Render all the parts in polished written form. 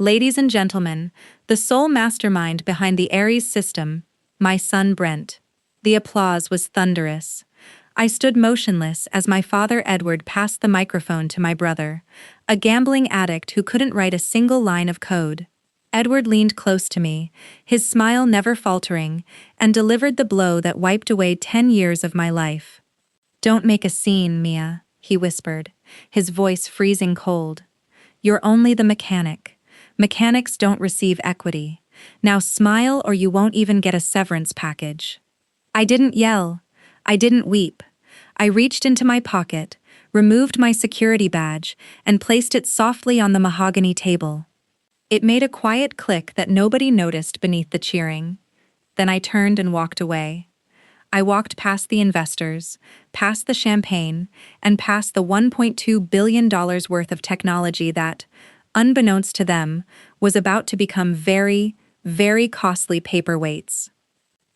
Ladies and gentlemen, the sole mastermind behind the Aries system, my son Brent. The applause was thunderous. I stood motionless as my father Edward passed the microphone to my brother, a gambling addict who couldn't write a single line of code. Edward leaned close to me, his smile never faltering, and delivered the blow that wiped away 10 years of my life. "Don't make a scene, Mia," he whispered, his voice freezing cold. "You're only the mechanic. Mechanics don't receive equity. Now smile or you won't even get a severance package." I didn't yell. I didn't weep. I reached into my pocket, removed my security badge, and placed it softly on the mahogany table. It made a quiet click that nobody noticed beneath the cheering. Then I turned and walked away. I walked past the investors, past the champagne, and past the $1.2 billion worth of technology that, unbeknownst to them, was about to become very, very costly paperweights.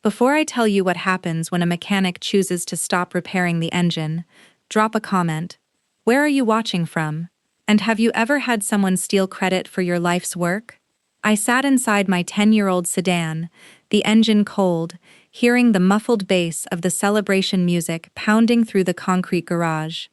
Before I tell you what happens when a mechanic chooses to stop repairing the engine, drop a comment. Where are you watching from? And have you ever had someone steal credit for your life's work? I sat inside my 10-year-old sedan, the engine cold, hearing the muffled bass of the celebration music pounding through the concrete garage.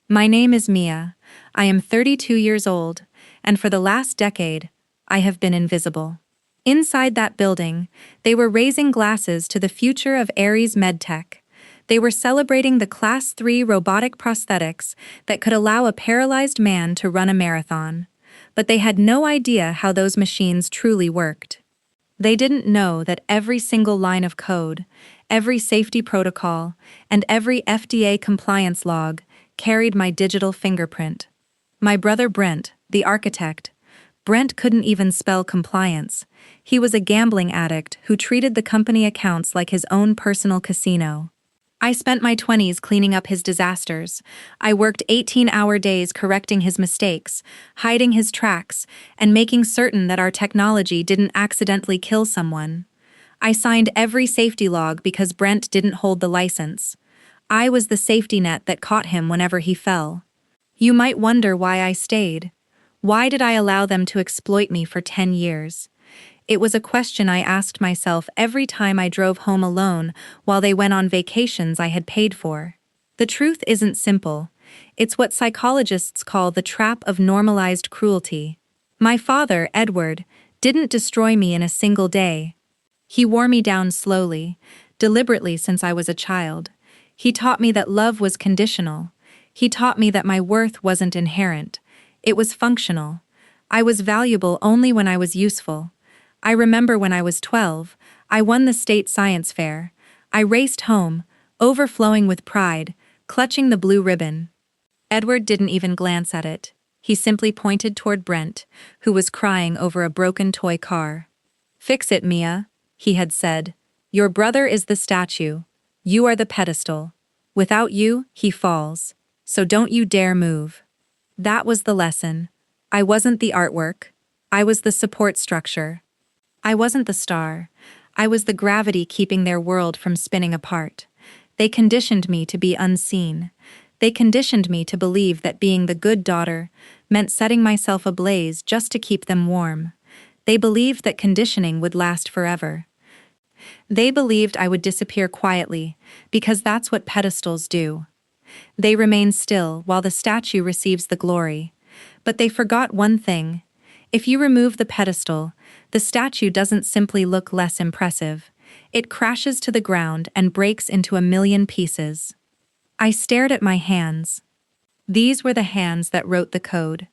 My name is Mia. I am 32 years old, and for the last decade, I have been invisible. Inside that building, they were raising glasses to the future of Aries MedTech. They were celebrating the Class 3 robotic prosthetics that could allow a paralyzed man to run a marathon. But they had no idea how those machines truly worked. They didn't know that every single line of code, every safety protocol, and every FDA compliance log carried my digital fingerprint. My brother Brent, the architect, Brent couldn't even spell compliance. He was a gambling addict who treated the company accounts like his own personal casino. I spent my 20s cleaning up his disasters. I worked 18-hour days correcting his mistakes, hiding his tracks, and making certain that our technology didn't accidentally kill someone. I signed every safety log because Brent didn't hold the license. I was the safety net that caught him whenever he fell. You might wonder why I stayed. Why did I allow them to exploit me for 10 years? It was a question I asked myself every time I drove home alone while they went on vacations I had paid for. The truth isn't simple. It's what psychologists call the trap of normalized cruelty. My father, Edward, didn't destroy me in a single day. He wore me down slowly, deliberately since I was a child. He taught me that love was conditional. He taught me that my worth wasn't inherent. It was functional. I was valuable only when I was useful. I remember when I was 12, I won the state science fair. I raced home, overflowing with pride, clutching the blue ribbon. Edward didn't even glance at it. He simply pointed toward Brent, who was crying over a broken toy car. "Fix it, Mia," he had said. "Your brother is the statue. You are the pedestal. Without you, he falls. So don't you dare move." That was the lesson. I wasn't the artwork. I was the support structure. I wasn't the star. I was the gravity keeping their world from spinning apart. They conditioned me to be unseen. They conditioned me to believe that being the good daughter meant setting myself ablaze just to keep them warm. They believed that conditioning would last forever. They believed I would disappear quietly, because that's what pedestals do. They remain still while the statue receives the glory. But they forgot one thing. If you remove the pedestal, the statue doesn't simply look less impressive. It crashes to the ground and breaks into a million pieces. I stared at my hands. These were the hands that wrote the code.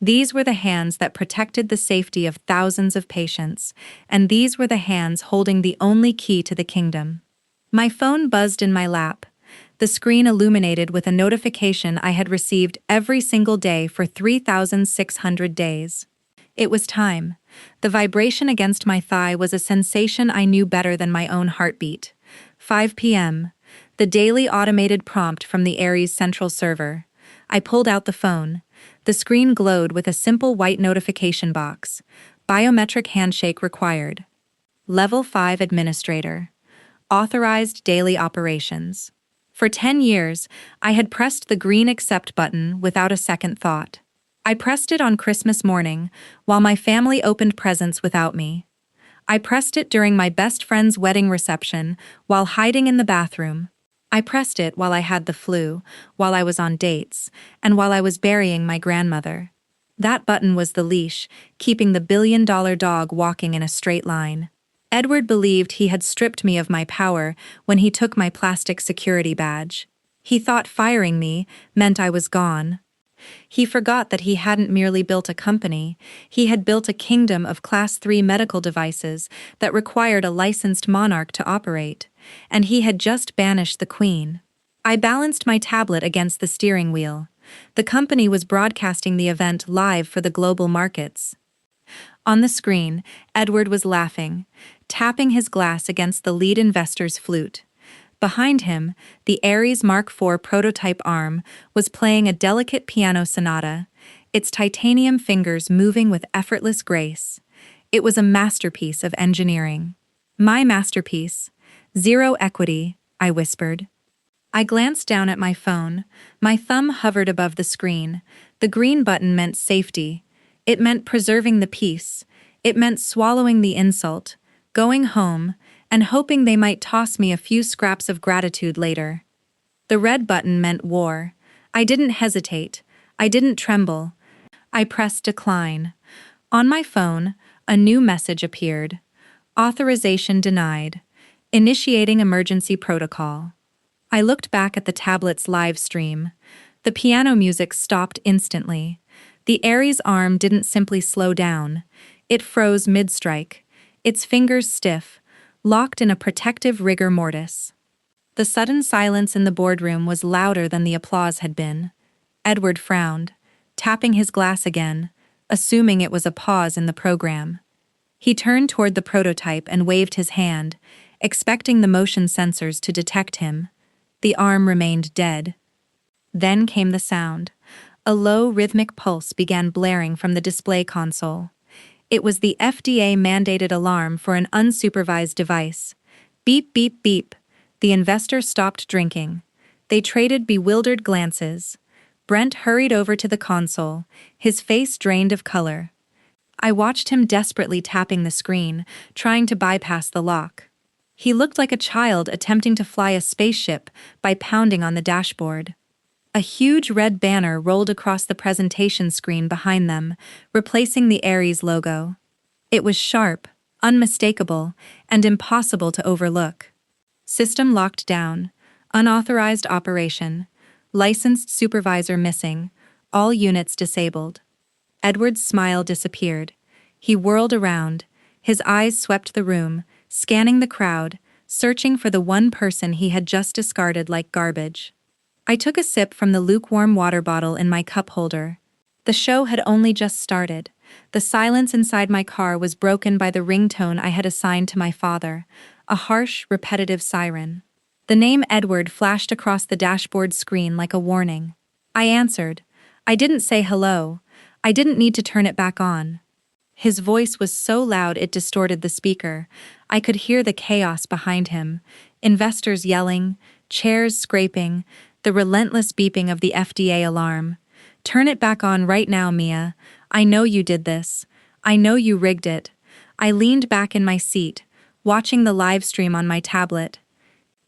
These were the hands that protected the safety of thousands of patients, and these were the hands holding the only key to the kingdom. My phone buzzed in my lap, the screen illuminated with a notification I had received every single day for 3,600 days. It was time. The vibration against my thigh was a sensation I knew better than my own heartbeat. 5 p.m. The daily automated prompt from the Aries central server. I pulled out the phone. The screen glowed with a simple white notification box. Biometric handshake required. Level 5 administrator. Authorized daily operations. For 10 years, I had pressed the green accept button without a second thought. I pressed it on Christmas morning, while my family opened presents without me. I pressed it during my best friend's wedding reception, while hiding in the bathroom. I pressed it while I had the flu, while I was on dates, and while I was burying my grandmother. That button was the leash, keeping the billion-dollar dog walking in a straight line. Edward believed he had stripped me of my power when he took my plastic security badge. He thought firing me meant I was gone. He forgot that he hadn't merely built a company, he had built a kingdom of Class 3 medical devices that required a licensed monarch to operate, and he had just banished the queen. I balanced my tablet against the steering wheel. The company was broadcasting the event live for the global markets. On the screen, Edward was laughing, tapping his glass against the lead investor's flute. Behind him, the Ares Mark IV prototype arm was playing a delicate piano sonata, its titanium fingers moving with effortless grace. It was a masterpiece of engineering. My masterpiece. Zero equity, I whispered. I glanced down at my phone. My thumb hovered above the screen. The green button meant safety. It meant preserving the peace. It meant swallowing the insult, going home, and hoping they might toss me a few scraps of gratitude later. The red button meant war. I didn't hesitate. I didn't tremble. I pressed decline. On my phone, a new message appeared. Authorization denied. Initiating emergency protocol. I looked back at the tablet's live stream. The piano music stopped instantly. The Ares arm didn't simply slow down. It froze mid-strike, its fingers stiff, locked in a protective rigor mortis. The sudden silence in the boardroom was louder than the applause had been. Edward frowned, tapping his glass again, assuming it was a pause in the program. He turned toward the prototype and waved his hand, expecting the motion sensors to detect him. The arm remained dead. Then came the sound. A low, rhythmic pulse began blaring from the display console. It was the FDA-mandated alarm for an unsupervised device. Beep, beep, beep. The investor stopped drinking. They traded bewildered glances. Brent hurried over to the console, his face drained of color. I watched him desperately tapping the screen, trying to bypass the lock. He looked like a child attempting to fly a spaceship by pounding on the dashboard. A huge red banner rolled across the presentation screen behind them, replacing the Ares logo. It was sharp, unmistakable, and impossible to overlook. System locked down. Unauthorized operation. Licensed supervisor missing. All units disabled. Edward's smile disappeared. He whirled around. His eyes swept the room, scanning the crowd, searching for the one person he had just discarded like garbage. I took a sip from the lukewarm water bottle in my cup holder. The show had only just started. The silence inside my car was broken by the ringtone I had assigned to my father, a harsh, repetitive siren. The name Edward flashed across the dashboard screen like a warning. I answered. I didn't say hello. I didn't need to turn it back on. His voice was so loud it distorted the speaker. I could hear the chaos behind him, investors yelling, chairs scraping, the relentless beeping of the FDA alarm. Turn it back on right now, Mia. I know you did this. I know you rigged it. I leaned back in my seat, watching the live stream on my tablet.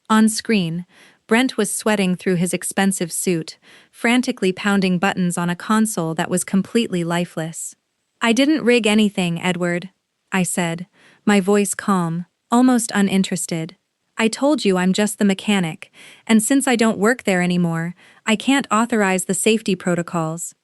On screen, Brent was sweating through his expensive suit, frantically pounding buttons on a console that was completely lifeless. I didn't rig anything, Edward, I said, my voice calm, almost uninterested. I told you I'm just the mechanic, and since I don't work there anymore, I can't authorize the safety protocols.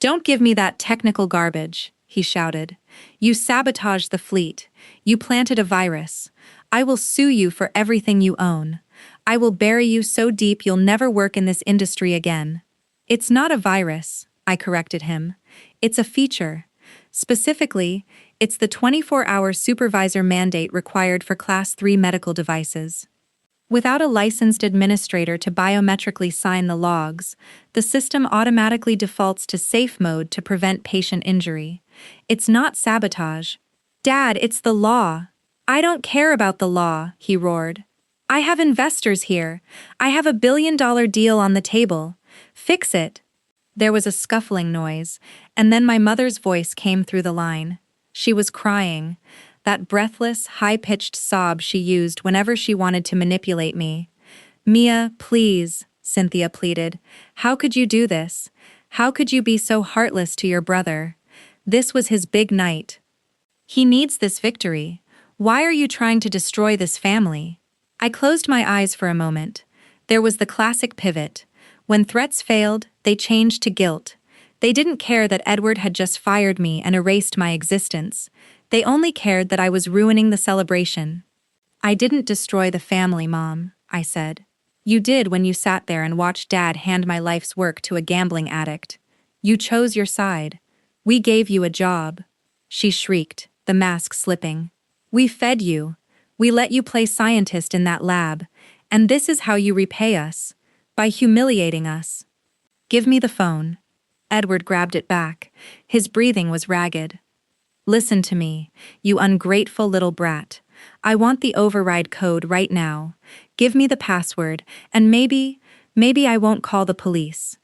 Don't give me that technical garbage, he shouted. You sabotaged the fleet. You planted a virus. I will sue you for everything you own. I will bury you so deep you'll never work in this industry again. It's not a virus, I corrected him. It's a feature. Specifically, it's the 24-hour supervisor mandate required for Class 3 medical devices. Without a licensed administrator to biometrically sign the logs, the system automatically defaults to safe mode to prevent patient injury. It's not sabotage. Dad, it's the law. I don't care about the law, he roared. I have investors here. I have $1 billion deal on the table. Fix it. There was a scuffling noise, and then my mother's voice came through the line. She was crying, that breathless, high-pitched sob she used whenever she wanted to manipulate me. "Mia, please," Cynthia pleaded. "How could you do this? How could you be so heartless to your brother? This was his big night. He needs this victory. Why are you trying to destroy this family?" I closed my eyes for a moment. There was the classic pivot. When threats failed, they changed to guilt. They didn't care that Edward had just fired me and erased my existence. They only cared that I was ruining the celebration. "I didn't destroy the family, Mom," I said. "You did when you sat there and watched Dad hand my life's work to a gambling addict. You chose your side. We gave you a job." She shrieked, the mask slipping. "We fed you. We let you play scientist in that lab. And this is how you repay us. By humiliating us." "Give me the phone." Edward grabbed it back. His breathing was ragged. "Listen to me, you ungrateful little brat. I want the override code right now. Give me the password, and maybe I won't call the police."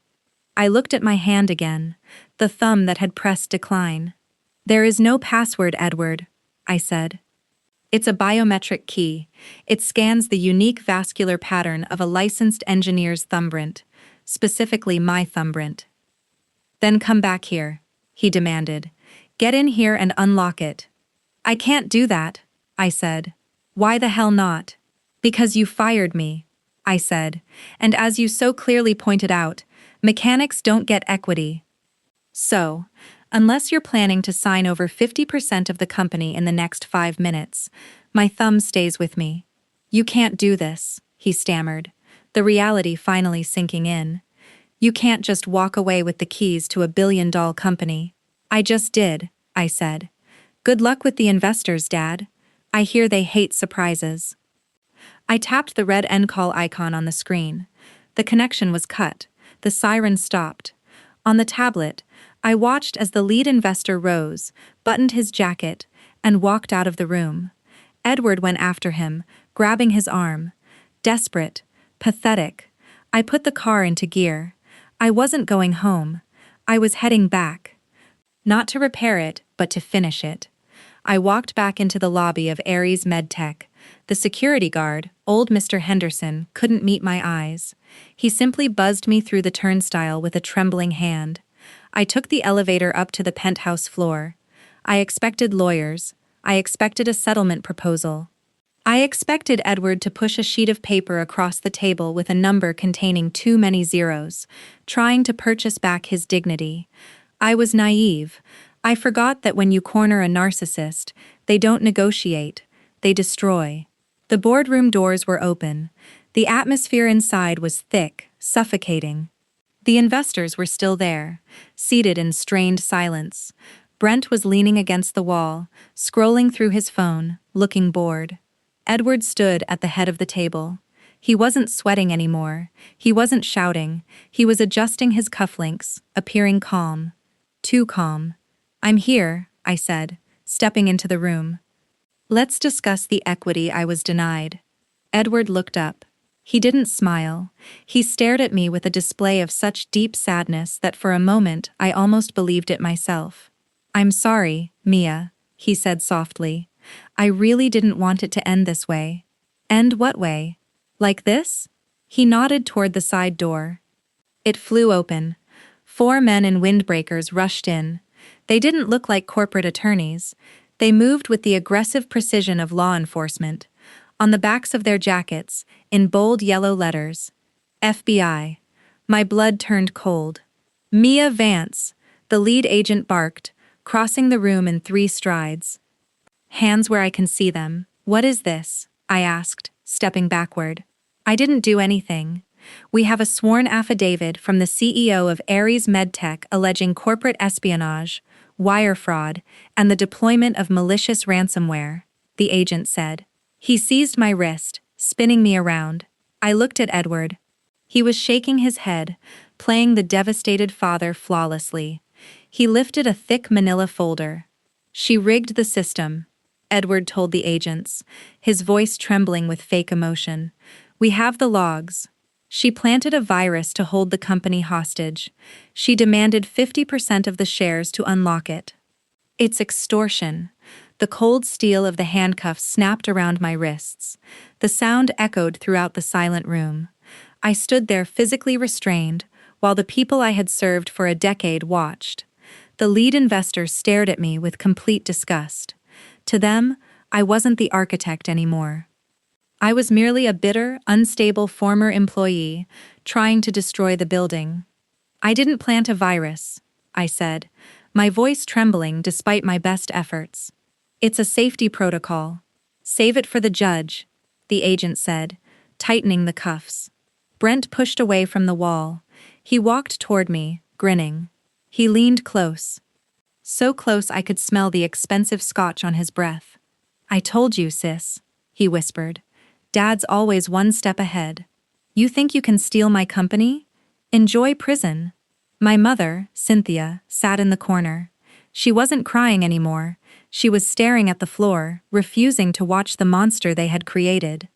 I looked at my hand again, the thumb that had pressed decline. "There is no password, Edward," I said. "It's a biometric key. It scans the unique vascular pattern of a licensed engineer's thumbprint, specifically my thumbprint." "Then come back here," he demanded. "Get in here and unlock it." "I can't do that," I said. "Why the hell not?" "Because you fired me," I said. "And as you so clearly pointed out, mechanics don't get equity. So, unless you're planning to sign over 50% of the company in the next 5 minutes, my thumb stays with me." "You can't do this," he stammered, the reality finally sinking in. "You can't just walk away with the keys to a billion-dollar company." "I just did," I said. "Good luck with the investors, Dad. I hear they hate surprises." I tapped the red end call icon on the screen. The connection was cut. The siren stopped. On the tablet, I watched as the lead investor rose, buttoned his jacket, and walked out of the room. Edward went after him, grabbing his arm. Desperate, pathetic. I put the car into gear. I wasn't going home. I was heading back. Not to repair it, but to finish it. I walked back into the lobby of Ares MedTech. The security guard, old Mr. Henderson, couldn't meet my eyes. He simply buzzed me through the turnstile with a trembling hand. I took the elevator up to the penthouse floor. I expected lawyers. I expected a settlement proposal. I expected Edward to push a sheet of paper across the table with a number containing too many zeros, trying to purchase back his dignity. I was naive. I forgot that when you corner a narcissist, they don't negotiate, they destroy. The boardroom doors were open. The atmosphere inside was thick, suffocating. The investors were still there, seated in strained silence. Brent was leaning against the wall, scrolling through his phone, looking bored. Edward stood at the head of the table. He wasn't sweating anymore. He wasn't shouting. He was adjusting his cufflinks, appearing calm. Too calm. "I'm here," I said, stepping into the room. "Let's discuss the equity I was denied." Edward looked up. He didn't smile. He stared at me with a display of such deep sadness that for a moment I almost believed it myself. "I'm sorry, Mia," he said softly. "I really didn't want it to end this way." "End what way? Like this?" He nodded toward the side door. It flew open. 4 men in windbreakers rushed in. They didn't look like corporate attorneys. They moved with the aggressive precision of law enforcement. On the backs of their jackets, in bold yellow letters, FBI. My blood turned cold. "Mia Vance," the lead agent barked, crossing the room in 3 strides. "Hands where I can see them. What is this?" I asked, stepping backward. "I didn't do anything. We have a sworn affidavit from the CEO of Ares MedTech alleging corporate espionage, wire fraud, and the deployment of malicious ransomware," the agent said. He seized my wrist, spinning me around. I looked at Edward. He was shaking his head, playing the devastated father flawlessly. He lifted a thick manila folder. "She rigged the system," Edward told the agents, his voice trembling with fake emotion. "We have the logs." She planted a virus to hold the company hostage. She demanded 50% of the shares to unlock it. It's extortion. The cold steel of the handcuffs snapped around my wrists. The sound echoed throughout the silent room. I stood there physically restrained, while the people I had served for a decade watched. The lead investors stared at me with complete disgust. To them, I wasn't the architect anymore. I was merely a bitter, unstable former employee, trying to destroy the building. I didn't plant a virus, I said, my voice trembling despite my best efforts. It's a safety protocol. Save it for the judge, the agent said, tightening the cuffs. Brent pushed away from the wall. He walked toward me, grinning. He leaned close. So close I could smell the expensive scotch on his breath. I told you, sis, he whispered. Dad's always one step ahead. You think you can steal my company? Enjoy prison. My mother, Cynthia, sat in the corner. She wasn't crying anymore. She was staring at the floor, refusing to watch the monster they had created.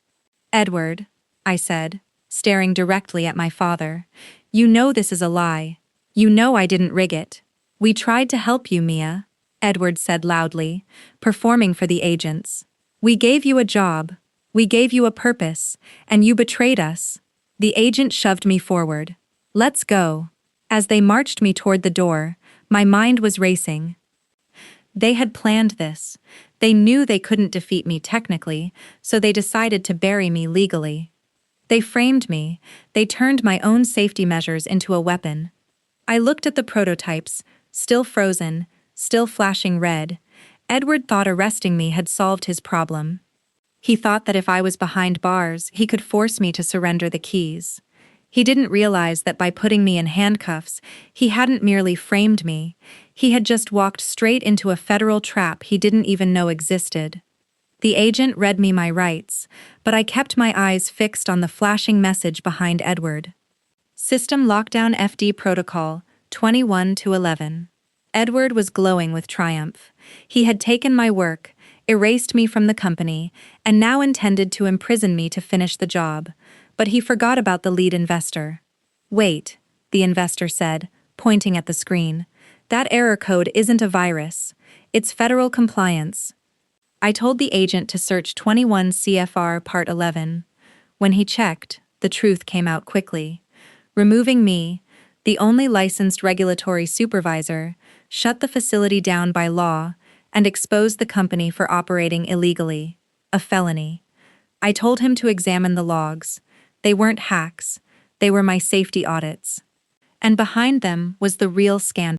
Edward, I said, staring directly at my father, you know this is a lie. You know I didn't rig it. We tried to help you, Mia, Edward said loudly, performing for the agents. We gave you a job. We gave you a purpose, and you betrayed us. The agent shoved me forward. Let's go. As they marched me toward the door, my mind was racing. They had planned this. They knew they couldn't defeat me technically, so they decided to bury me legally. They framed me. They turned my own safety measures into a weapon. I looked at the prototypes, still frozen, still flashing red. Edward thought arresting me had solved his problem. He thought that if I was behind bars, he could force me to surrender the keys. He didn't realize that by putting me in handcuffs, he hadn't merely framed me. He had just walked straight into a federal trap he didn't even know existed. The agent read me my rights, but I kept my eyes fixed on the flashing message behind Edward. System Lockdown FD Protocol, 21-11. Edward was glowing with triumph. He had taken my work, erased me from the company, and now intended to imprison me to finish the job. But he forgot about the lead investor. Wait, the investor said, pointing at the screen. That error code isn't a virus. It's federal compliance. I told the agent to search 21 CFR Part 11. When he checked, the truth came out quickly. Removing me, the only licensed regulatory supervisor, shut the facility down by law, and exposed the company for operating illegally, a felony. I told him to examine the logs. They weren't hacks, they were my safety audits. And behind them was the real scandal.